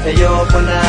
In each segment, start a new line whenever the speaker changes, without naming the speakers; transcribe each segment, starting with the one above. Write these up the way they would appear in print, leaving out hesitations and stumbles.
ayoko na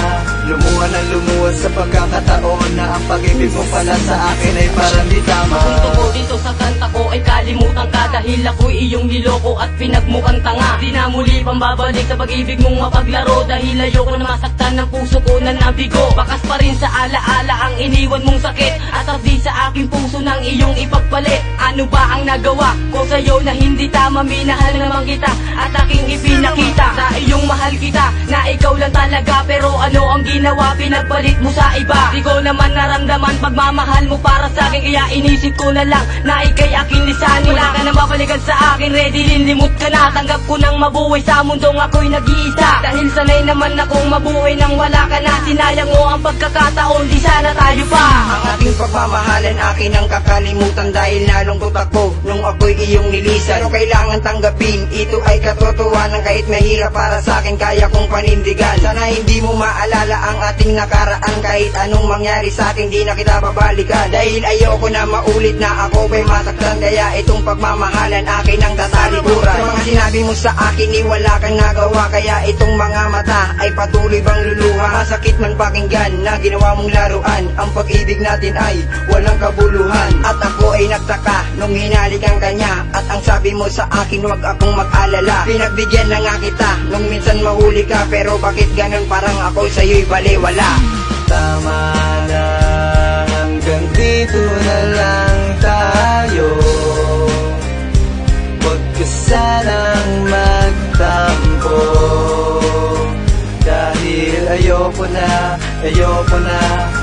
lumuha ng lumuha sa pagkakataon na ang pag-ibig mo pala sa akin ay parang di tama.
Ang tuko dito sa kanta ko ay kalimutan ka, dahil ako'y iyong niloko at pinagmukhang tanga. Di na muli pang babalik sa pag-ibig mong mapaglaro, dahil ayoko na masaktan ng puso ko na nabigo. Bakas pa rin sa alaala ang iniwan mong sakit, at di sa aking puso nang iyong ipagpalit. Ano ba ang nagawa ko sa'yo na hindi tama? Minahal naman kita at aking ipinakita sa iyong mahal kita, na ikaw lang talaga. Pero ano ang ginawa? Pinagpalit mo sa iba. Di ko naman naramdaman pagmamahal mo para sa akin, kaya inisip ko na lang na ikay aking lisanin. Wala ka nang babalikan sa akin, ready lilimot ka na. Tanggap ko nang mabuhay sa mundong ako'y nag-iisa, dahil sanay naman akong mabuhay nang wala ka na. Sinayang mo ang pagkakataon, di sana tayo pa.
Ang ating pagmamahalan akin ang kakalimutan, dahil nalungkot ako nung ako'y iyong nilisan. Pero kailangan tanggapin, ito ay katotohanan. Kahit mahirap para sa akin, kaya kong panindigan. Sana hindi mo maalala ang ating nakaraan, kahit anong mangyari sa atin, di na kita babalikan. Dahil ayoko na maulit na ako may masaktan, kaya itong pagmamahalan akin ang tatalikuran. Sa mga sinabi mo sa akin, ni wala kang nagawa, kaya itong mga mata ay patuloy bang luluha. Masakit man pakinggan na ginawa mong laruan, ang pag-ibig natin ay walang kabuluhan. At ako ay nagtaka nung hinalik ang kanya, at ang sabi mo sa akin, wag akong mag-alala. Pinagbigyan na nga kita nung minsan mahuli ka, pero bakit ganun parang ako sa'yo'y baliwala?
Tama na, hanggang dito na lang tayo. Huwag ka sanang magtampo, dahil ayoko na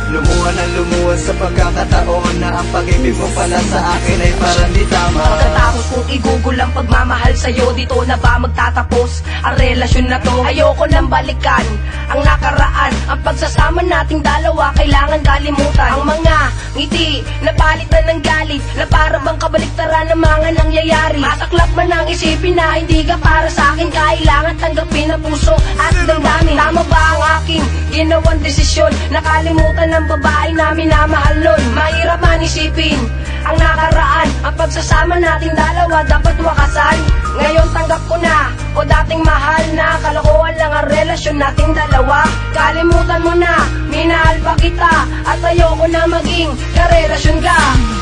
lumuha ng lumuha sa pagkakataon na ang pag-ibig mo pala sa akin ay parang di tama.
Pagkatapos kong igugol ang pagmamahal sa'yo, dito na ba magtatapos ang relasyon na to? Ayoko nang balikan ang nakaraan, ang pagsasama nating dalawa kailangan kalimutan. Ang mga ngiti na palitan ng galit, na para bang kabaliktaran ng mga nangyayari. Masaklap man ang isipin na hindi ka para sa akin, kailangan tanggapin ang puso at damdamin. Tama ba ang aking ginawang desisyon? Nakalimutan ng babae na minamahal nun. Mahirap man isipin ang nakaraan, ang pagsasama nating dalawa dapat wakasan. Ngayon tanggap ko na, o dating mahal na, kalokohan lang ang relasyon nating dalawa. Kalimutan mo na, minahal pa kita, at ayoko na maging karelasyon ka.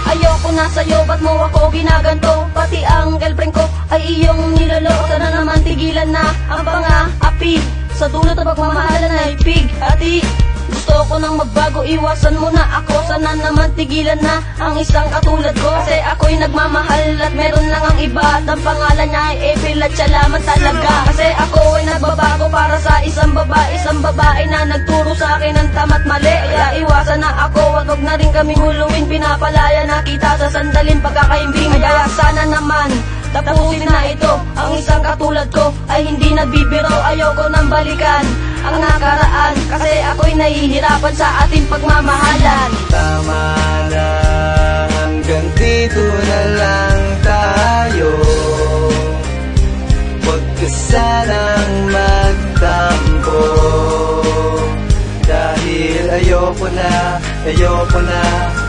Ayoko na sa'yo, ba't mo ako ginaganto? Pati ang girlfriend ko ay iyong niloloko. Sana naman tigilan na ang pang-aapig, sa dulot ng pagmamahalan ay pig. Ati, gusto ko nang magbago, iwasan mo na ako. Sana naman tigilan na ang isang katulad ko, kasi ako'y nagmamahal at meron lang ang iba, at ang pangalan niya ay April, at siya lamang talaga. Kasi ako ay nagbabago para sa isang babae na nagturo sa akin ng tama't mali. Kaya iwasan na ako, wag na rin kami huluin. Pinapalaya na kita sa sandaling pagkakaimbing. Kaya sana naman tapusin na ito, ang isang katulad ko ay hindi nagbibiro. Ayoko nang balikan ang nakaraan, kasi ako'y nahihirapan sa ating pagmamahalan.
Tama na, hanggang dito na lang tayo. Huwag ka sanang magtampo, dahil ayoko na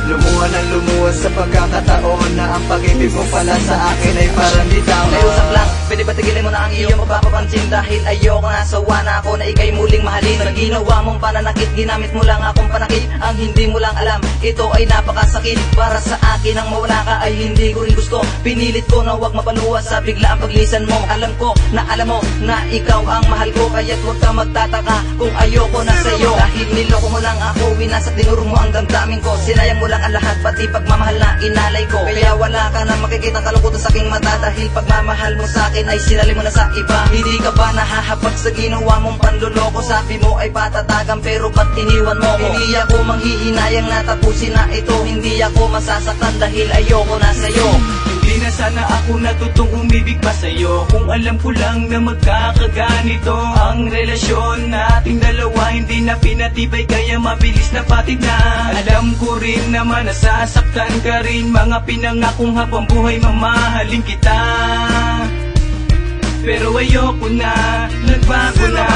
lumuha ng lumuha sa pagkakataon na ang pag-ibig mo pala sa akin ay parang di tama.
Naiusap lang, pwede ba tigilin mo na ang iyong pagpapapansin, dahil ayoko na, sawa na ako na ikay muling mahalin. Sa ginawa mong pananakit, ginamit mo lang akong panakit. Ang hindi mo lang alam, ito ay napakasakit. Para sa akin ang mawala ka ay hindi ko rin gusto. Pinilit ko na huwag mapaluwas sa bigla ang paglisan mo. Alam ko na alam mo na ikaw ang mahal ko, kaya't huwag ka magtataka kung ayoko na sa'yo. Dahil niloko mo lang ako, winasak dinuro mo ang damdamin ko. Sinayang mo lang ang lahat, pati pagmamahal na inalay ko. Kaya wala ka na makikita kalungkutan sa aking mata, dahil pagmamahal mo sa akin ay sinali mo na sa iba. Hindi ka ba nahahapag sa ginawa mong panluloko? Sabi mo ay patatagan, pero ba't iniwan mo ko? Hindi ako manghihinayang na tapusin na ito, hindi ako masasaktan dahil ayoko na sa'yo.
Hindi na sana ako natutong umibig pa sa'yo, kung alam ko lang na magkakaganito ang relasyon nating dalawa. Hindi na pinatibay, kaya mabilis na patid na. Alam ko rin naman nasasaktan ka rin, mga pinangakong habang buhay mamahalin kita. Pero ayoko na, nagbago na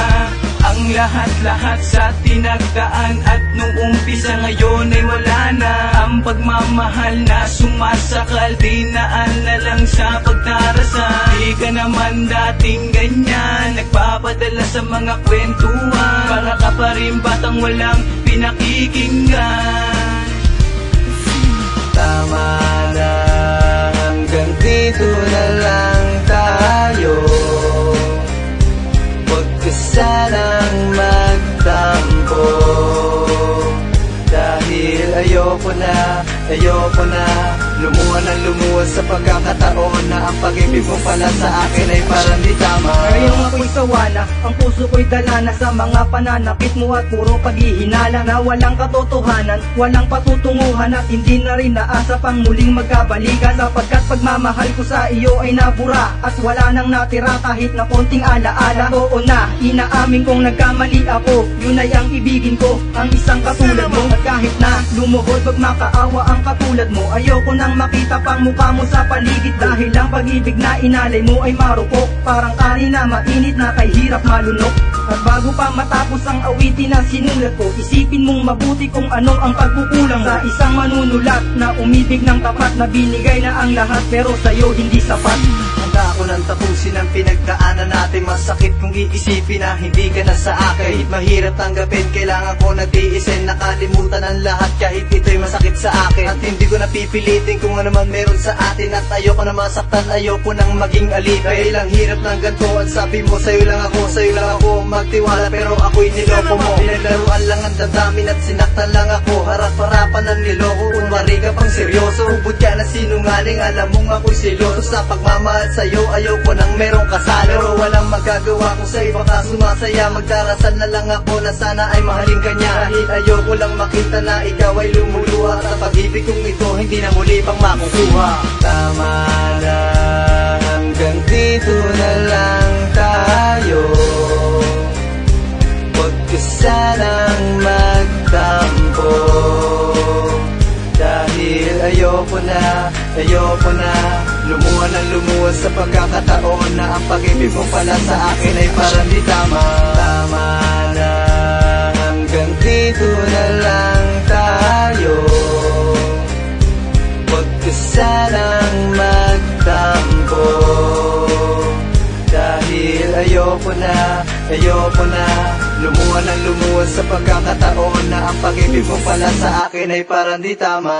ang lahat-lahat sa tinagdaan, at nung umpisa ngayon ay wala na. Ang pagmamahal na sumasakal, dinaan na lang sa narasan. Di ka naman dating ganyan, nagpapadala sa mga kwentuhan. Para ka pa rin batang walang pinakikinggan.
Tama na, hanggang dito na lang tayo. Huwag ka sanang magtampo, dahil ayoko na lumuha ng lumuha sa pagkakataon na ang pag-ibig mo pala sa akin ay parang di tama.
Ngayong ako'y sawana, ang puso ko'y dala na sa mga pananakit mo at puro paghihinala na walang katotohanan, walang patutunguhan at hindi na rin naasa pang muling magkabalikan, sapagkat pagmamahal ko sa iyo ay nabura at wala nang natira kahit na konting alaala. Oo na, inaamin kong nagkamali ako, yun ay ang ibigin ko, ang isang katulad mo. At kahit na lumuhod wag makaawa ang katulad mo, ayoko nang makita pang mukha mo sa paligid, dahil ang pag-ibig na inalay mo ay marupok, parang kanin na mainit na kay hirap malunok. At bago pa matapos ang awitin na sinulat ko, isipin mong mabuti kung ano ang pagkukulang sa isang manunulat na umibig ng tapat, na binigay na ang lahat pero sa'yo hindi sapat.
Handa ako nang tapusin ang pinagdaanan natin. Masakit kung iisipin na hindi ka na sa akin. Kahit mahirap tanggapin, kailangan ko nagtiisin. Nakalimutan ang lahat kahit ito'y masakit sa akin. At hindi ko napipilitin kung ano man meron sa atin. At ayoko na masaktan, ayoko nang maging alipin. Dahil ang hirap ng ganito, ang sabi mo sa'yo lang ako magtiwala, pero ako'y niloko mo. Pinaglaruan lang ang damdamin at sinaktan lang ako. Harap-harapan ng niloko, kunwari ka pang seryoso. Ubod ka na sinungaling, alam mong ako'y seloso. Sa pagmamahal sa'yo, ayoko nang merong kasalo. Pero walang magagawa kung sa iba ka sumasaya. Magdarasal na lang ako na sana ay mahalin ka niya. Dahil ayoko lang makita na ikaw ay lumuluha. At ang pag-ibig kong ito hindi na muli pang makukuha. Tama na, hanggang dito na lang tayo. Huwag ka sanang magtampo, dahil ayoko na lumuha ng lumuha sa pagkakataon na ang pag-ibig mo pala sa akin ay parang di tama. Tama na, hanggang dito na lang tayo. Huwag ka sanang magtampo, dahil ayoko na lumuha ng lumuha sa pagkakataon na ang pag-ibig mo pala sa akin ay parang di tama.